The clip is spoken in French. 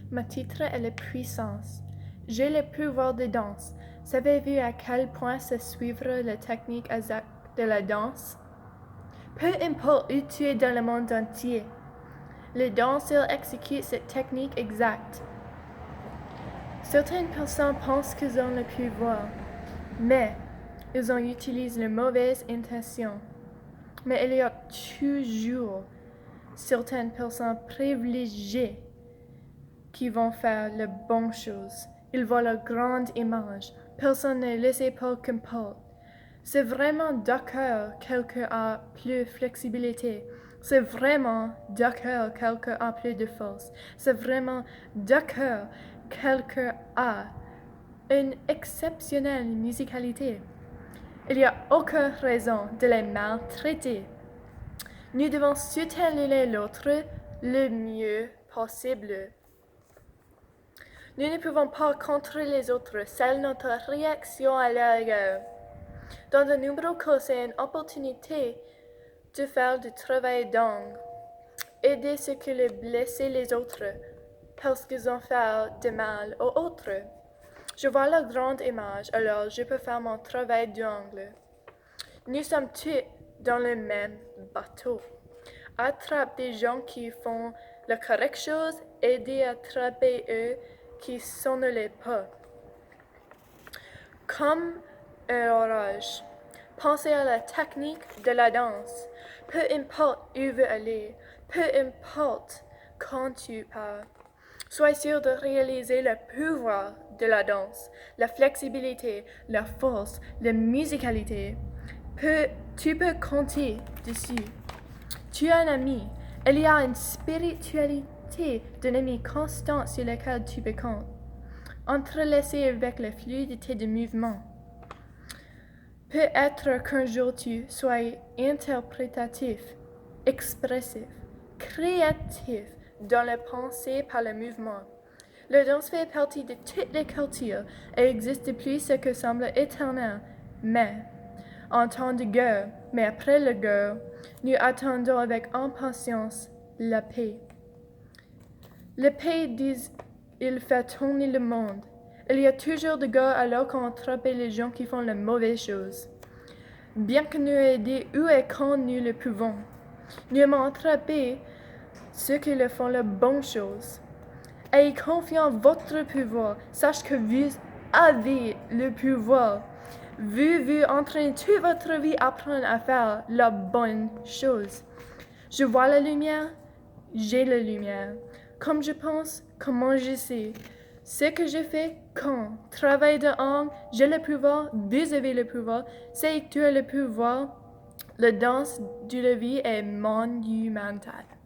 Ma titre est la puissance. J'ai le pouvoir de danse. Savez-vous à quel point c'est suivre la technique exacte de la danse? Peu importe où tu es dans le monde entier, les danseurs exécutent cette technique exacte. Certaines personnes pensent qu'ils ont le pouvoir, mais ils en utilisent les mauvaises intentions. Mais il y a toujours certaines personnes privilégiées qui vont faire les bonnes choses. Ils voient la grande image. Personne ne les épaules qu'importe. C'est vraiment d'accord quelqu'un a plus de flexibilité. C'est vraiment d'accord quelqu'un a plus de force. C'est vraiment d'accord quelqu'un a une exceptionnelle musicalité. Il n'y a aucune raison de les maltraiter. Nous devons soutenir l'autre le mieux possible. Nous ne pouvons pas contre les autres, c'est notre réaction à leur égard. Dans de nombreux cas, c'est une opportunité de faire du travail dingue. Aider ceux qui les blessent les autres parce qu'ils ont fait de mal aux autres. Je vois la grande image, alors je peux faire mon travail d'angle. Nous sommes tous dans le même bateau. Attrape des gens qui font la correcte chose, aider à attraper eux qui sont les pas. Comme un orage, pensez à la technique de la danse. Peu importe où vous allez, peu importe quand tu pars. Sois sûr de réaliser le pouvoir de la danse, la flexibilité, la force, la musicalité. Tu peux compter dessus. Tu as un ami. Il y a une spiritualité d'un ami constant sur lequel tu peux compter, entrelacé avec la fluidité de mouvement. Peut-être qu'un jour tu sois interprétatif, expressif, créatif dans la pensée par le mouvement. La danse fait partie de toutes les cultures et existe depuis ce que semble éternel, mais en temps de guerre, mais après la guerre, nous attendons avec impatience la paix. La paix, il fait tourner le monde. Il y a toujours de guerre alors qu'on attrape les gens qui font les mauvaises choses. Bien que nous aidions où et quand nous le pouvons, nous aimons attraper ceux qui le font les bonnes choses. Ayez confiance en votre pouvoir. Sachez que vous avez le pouvoir. Vous entraînez toute votre vie à apprendre à faire la bonne chose. Je vois la lumière, j'ai la lumière. Comme je pense, comment je sais. Ce que je fais, quand. Travail de âme, j'ai le pouvoir, vous avez le pouvoir. C'est que tu as le pouvoir. La danse de la vie est monumentale.